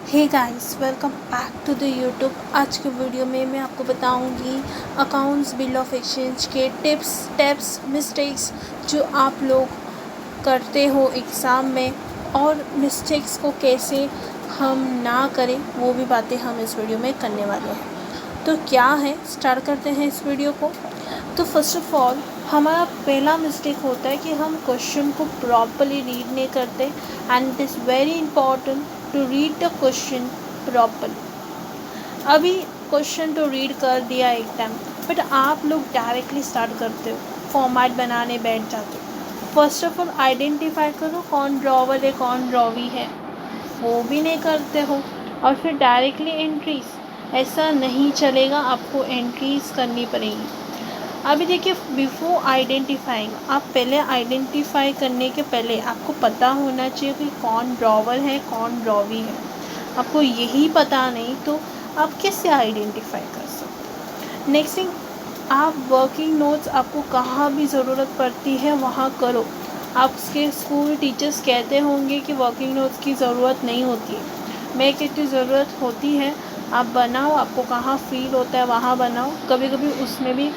Hey guys, welcome back to the YouTube. आज के video में मैं आपको बताऊंगी अकाउंट्स बिल ऑफ एक्सचेंज के टिप्स मिस्टेक्स जो आप लोग करते हो एग्ज़ाम में, और मिस्टेक्स को कैसे हम ना करें वो भी बातें हम इस वीडियो में करने वाले हैं। तो क्या है, स्टार्ट करते हैं इस वीडियो को। तो फर्स्ट ऑफ ऑल हमारा पहला मिस्टेक होता है कि हम क्वेश्चन को प्रॉपरली रीड नहीं करते, and it is very important to read the question properly. अभी क्वेश्चन तो रीड कर दिया एक टाइम, बट आप लोग डायरेक्टली स्टार्ट करते हो, फॉर्मेट बनाने बैठ जाते हो। फर्स्ट ऑफ ऑल आइडेंटिफाई करो कौन ड्रॉवर है कौन ड्रॉवी है, वो भी नहीं करते हो, और फिर डायरेक्टली एंट्रीज। ऐसा नहीं चलेगा, आपको एंट्रीज करनी पड़ेगी। अभी देखिए, बिफोर आइडेंटिफाइंग, आप पहले आइडेंटिफाई करने के पहले आपको पता होना चाहिए कि कौन ड्रॉवर है कौन ड्रॉवी है। आपको यही पता नहीं तो आप कैसे आइडेंटिफाई कर सकते। नेक्स्ट थिंग, आप वर्किंग नोट्स, आपको कहाँ भी ज़रूरत पड़ती है वहाँ करो। आपके स्कूल टीचर्स कहते होंगे कि वर्किंग नोट्स की ज़रूरत नहीं होती है, मैं कहती हूँ ज़रूरत होती है। आप बनाओ, आपको कहाँ फील होता है वहाँ बनाओ। कभी कभी उसमें भी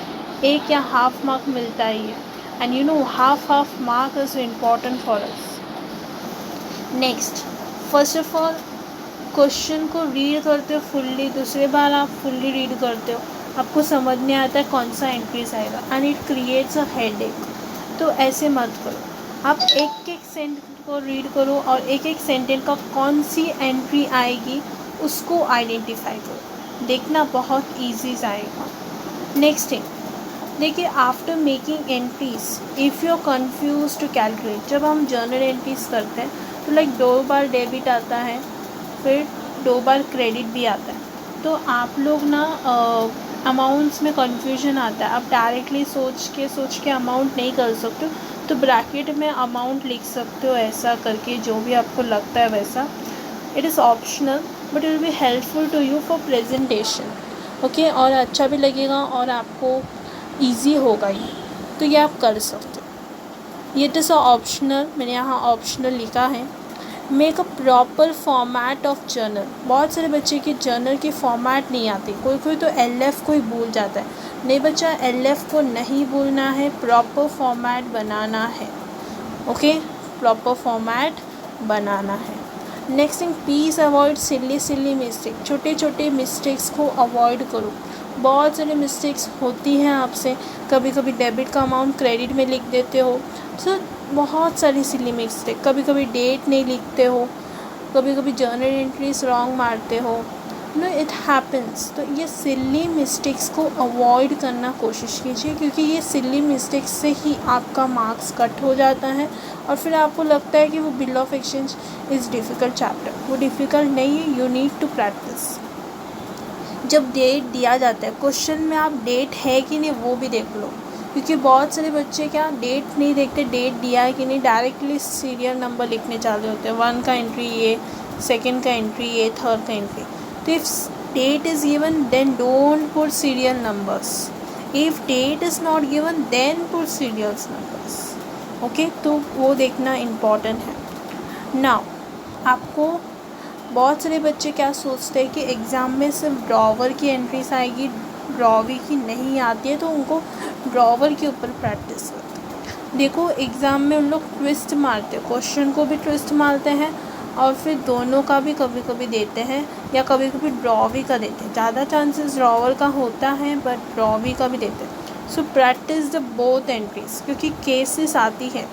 एक या हाफ मार्क मिलता ही है, and you know half mark is important for us. Next, first of all question को रीड करते हो फुल्ली, दूसरे बार आप फुल्ली रीड करते हो, आपको समझ नहीं आता है कौन सा एंट्रीज आएगा, and it creates a headache. तो ऐसे मत करो, आप एक एक सेंटेंस को रीड करो और एक एक सेंटेंस का कौन सी एंट्री आएगी उसको आइडेंटिफाई करो, देखना बहुत ईजी आएगा। नेक्स्ट थिंग, देखिए, after making entries if you are confuse to calculate, जब हम जर्नल एंट्रीज करते हैं तो लाइक 2 बार डेबिट आता है, फिर 2 बार क्रेडिट भी आता है। तो आप लोग ना अमाउंट्स में कन्फ्यूजन आता है, आप डायरेक्टली सोच के अमाउंट नहीं कर सकते हो, तो ब्रैकेट में अमाउंट लिख सकते हो, ऐसा करके जो भी आपको लगता है वैसा। It is optional but it will be helpful to you for presentation, okay, और अच्छा भी लगेगा और आपको ईजी होगा ये, तो ये आप कर सकते हो। ये तो ऑप्शनल, मैंने यहाँ ऑप्शनल लिखा है। Make a proper format of journal, बहुत सारे बच्चे की जर्नल की फॉर्मेट नहीं आती, कोई तो LF को ही भूल जाता है। नहीं बच्चा, LF को नहीं भूलना है, प्रॉपर फॉर्मेट बनाना है, ओके, प्रॉपर फॉर्मेट बनाना है। Next thing, please avoid silly mistake, छोटे छोटे मिस्टेक्स को अवॉइड करो। बहुत सारे मिस्टेक्स होती हैं आपसे, कभी कभी डेबिट का अमाउंट क्रेडिट में लिख देते हो, तो बहुत सारी सिली मिस्टेक, कभी कभी डेट नहीं लिखते हो, कभी कभी जर्नल एंट्रीज रॉन्ग मारते हो, नो इट हैपन्स। तो ये सिली मिस्टेक्स को अवॉइड करना कोशिश कीजिए, क्योंकि ये सिली मिस्टेक्स से ही आपका मार्क्स कट हो जाता है, और फिर आपको लगता है कि वो bill of exchange is difficult chapter. वो डिफ़िकल्ट नहीं है, यू नीड टू प्रैक्टिस। जब डेट दिया जाता है क्वेश्चन में, आप डेट है कि नहीं वो भी देख लो, क्योंकि बहुत सारे बच्चे क्या डेट नहीं देखते, डेट दिया है कि नहीं, डायरेक्टली सीरियल नंबर लिखने चालू होते हैं, 1 का एंट्री ये, 2nd का एंट्री ये, 3rd का एंट्री। तो if date is given then don't put serial numbers, if date is not given then put serials numbers, okay. तो वो देखना इम्पॉर्टेंट है। नाउ आपको, बहुत सारे बच्चे क्या सोचते हैं कि एग्ज़ाम में सिर्फ ड्रॉवर की एंट्रीज आएगी, ड्रॉवी की नहीं आती है, तो उनको ड्रॉवर के ऊपर प्रैक्टिस करते हैं। देखो, एग्ज़ाम में उन लोग ट्विस्ट मारते हैं, क्वेश्चन को भी ट्विस्ट मारते हैं, और फिर दोनों का भी कभी कभी देते हैं, या कभी कभी ड्रॉवी का देते हैं। ज़्यादा चांसेस ड्रॉवर का होता है, बट ड्रॉवी का भी देते हैं। So practice the both entries, क्योंकि केसेस आती है,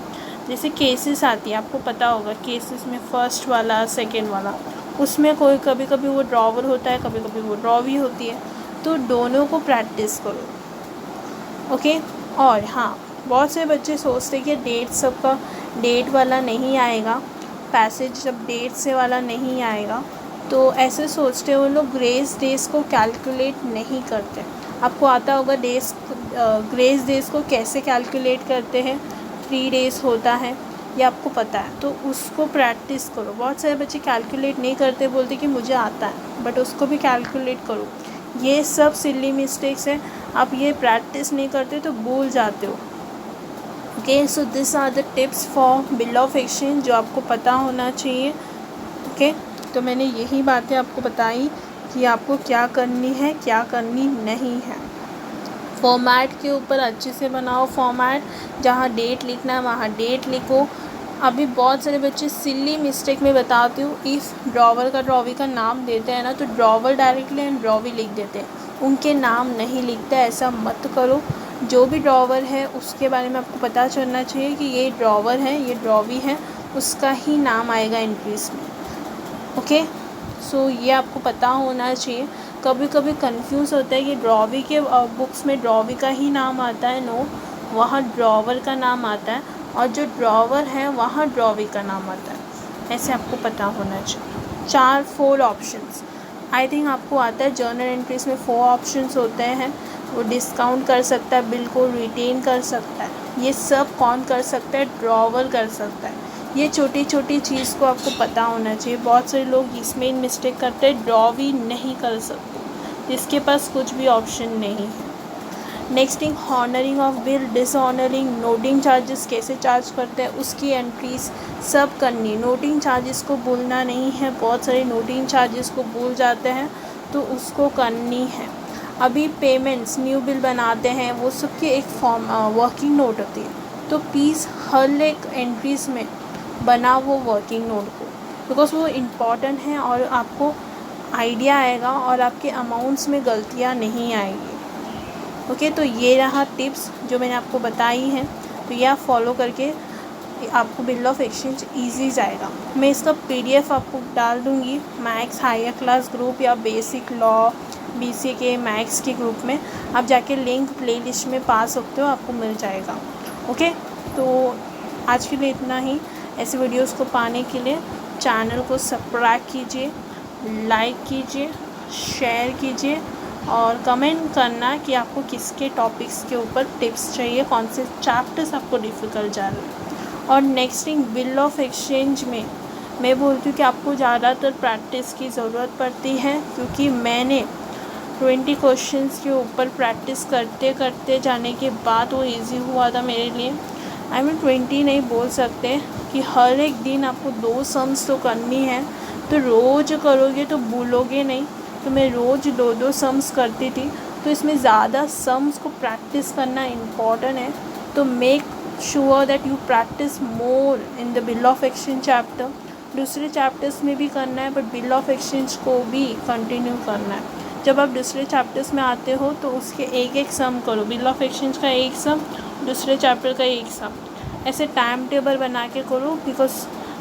जैसे केसेस आती है, आपको पता होगा केसेस में फर्स्ट वाला सेकेंड वाला, उसमें कोई कभी कभी वो ड्रॉवर होता है, कभी कभी वो ड्रॉवी होती है, तो दोनों को प्रैक्टिस करो, ओके। और हाँ, बहुत से बच्चे सोचते हैं कि डेट सबका डेट वाला नहीं आएगा, पैसेज जब डेट से वाला नहीं आएगा, तो ऐसे सोचते हैं वो लोग, ग्रेस डेज को कैलकुलेट नहीं करते। आपको आता होगा डेज, ग्रेस डेज को कैसे कैलकुलेट करते हैं, 3 डेज़ होता है, ये आपको पता है, तो उसको प्रैक्टिस करो। बहुत सारे बच्चे कैलकुलेट नहीं करते, बोलते कि मुझे आता है, बट उसको भी कैलकुलेट करो। ये सब सिली मिस्टेक्स हैं, आप ये प्रैक्टिस नहीं करते तो भूल जाते हो, okay. So this are the tips for bill of exchange जो आपको पता होना चाहिए, ओके। तो मैंने यही बातें आपको बताई कि आपको क्या करनी है, क्या करनी नहीं है। फॉर्मेट के ऊपर अच्छे से बनाओ फॉर्मेट, जहाँ डेट लिखना है वहाँ डेट लिखो। अभी बहुत सारे बच्चे सिली मिस्टेक में बताती हूँ, इफ़ ड्रॉवर का ड्रॉवी का नाम देते हैं ना तो ड्रॉवर डायरेक्टली एंड ड्रॉवी लिख देते हैं, उनके नाम नहीं लिखते। ऐसा मत करो। जो भी ड्रॉवर है उसके बारे में आपको पता चलना चाहिए कि ये ड्रॉवर है, ये ड्रॉवी है, उसका ही नाम आएगा एंट्रीज में। ओके, सो ये आपको पता होना चाहिए। कभी कभी कंफ्यूज होता है कि ड्रॉवी के बुक्स में ड्रॉवी का ही नाम आता है। नो, वहाँ ड्रॉवर का नाम आता है, और जो ड्रॉवर है वहाँ ड्रॉवी का नाम आता है। ऐसे आपको पता होना चाहिए। 4 ऑप्शंस आई थिंक आपको आता है। जर्नल एंट्रीज में 4 ऑप्शंस होते हैं। वो डिस्काउंट कर सकता है, बिल को रिटेन कर सकता है। ये सब कौन कर सकता है? ड्रॉवर कर सकता है। ये छोटी छोटी चीज़ को आपको पता होना चाहिए। बहुत सारे लोग इसमें मिस्टेक करते हैं, ड्रॉवी नहीं कर सकते, जिसके पास कुछ भी ऑप्शन नहीं है। Next thing, honouring of bill, dishonouring, noting charges कैसे चार्ज करते हैं उसकी एंट्रीज सब करनी। नोटिंग चार्जेस को भूलना नहीं है, बहुत सारे नोटिंग चार्जेस को भूल जाते हैं, तो उसको करनी है। अभी पेमेंट्स, न्यू बिल बनाते हैं, वो सब की एक फॉर्म वर्किंग नोट होती है, तो प्लीज़ हर एक एंट्रीज में बना वो वर्किंग नोट को, बिकॉज वो इम्पॉर्टेंट है और आपको आइडिया आएगा और आपके अमाउंट्स में गलतियाँ नहीं आएगी। ओके, तो ये रहा टिप्स जो मैंने आपको बताई हैं, तो ये आप फॉलो करके आपको बिल ऑफ एक्सचेंज ईजी जाएगा। मैं इसका PDF आपको डाल दूँगी मैथ्स हायर क्लास ग्रुप या बेसिक लॉ BCA के मैथ्स के ग्रुप में। आप जाके लिंक प्लेलिस्ट में पा सकते हो, आपको मिल जाएगा। ओके, तो आज के लिए इतना ही। ऐसे वीडियोस को पाने के लिए चैनल को सब्सक्राइब कीजिए, लाइक कीजिए, शेयर कीजिए और कमेंट करना कि आपको किसके टॉपिक्स के ऊपर टिप्स चाहिए, कौन से चैप्टर्स आपको डिफ़िकल्ट जा रहे हैं। और next thing, bill of exchange में मैं बोलती हूँ कि आपको ज़्यादातर प्रैक्टिस की ज़रूरत पड़ती है, क्योंकि मैंने 20 क्वेश्चंस के ऊपर प्रैक्टिस करते करते जाने के बाद वो इजी हुआ था मेरे लिए। आई मीन 20 नहीं बोल सकते कि हर एक दिन आपको 2 सम्स तो करनी है, तो रोज़ करोगे तो भूलोगे नहीं। तो मैं रोज़ 2 सम्स करती थी, तो इसमें ज़्यादा सम्स को प्रैक्टिस करना इम्पॉर्टेंट है। तो make sure that you practice more in the bill of exchange chapter. दूसरे चैप्टर्स में भी करना है, बट बिल ऑफ एक्सचेंज को भी कंटिन्यू करना है। जब आप दूसरे चैप्टर्स में आते हो तो उसके एक सम करो, बिल ऑफ एक्सचेंज का एक सम, दूसरे चैप्टर का एक सम, ऐसे टाइम टेबल बना के करो। बिकॉज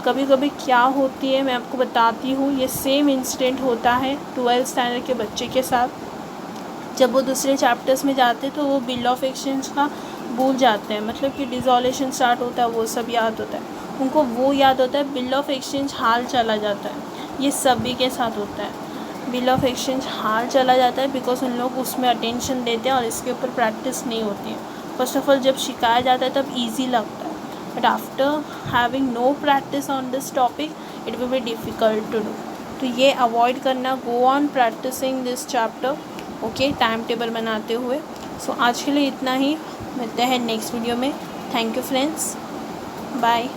कभी कभी क्या होती है मैं आपको बताती हूँ, ये सेम इंसिडेंट होता है 12th स्टैंडर्ड के बच्चे के साथ। जब वो दूसरे चैप्टर्स में जाते तो वो बिल ऑफ एक्सचेंज का भूल जाते हैं, मतलब कि डिसॉल्यूशन स्टार्ट होता है वो सब याद होता है उनको, वो याद होता है, बिल ऑफ एक्सचेंज हाल चला जाता है। ये सभी के साथ होता है, बिल ऑफ एक्सचेंज हाल चला जाता है, बिकॉज उन लोग उसमें अटेंशन देते हैं और इसके ऊपर प्रैक्टिस नहीं होती है। फर्स्ट ऑफ ऑल जब सिखाया जाता है तब ईजी लगता है, but after having no practice on this topic it will be difficult to do. तो ये अवॉइड करना, go on practising this chapter. Okay, time table बनाते हुए। सो आज के लिए इतना ही, मिलते हैं नेक्स्ट वीडियो में। Thank you friends, bye.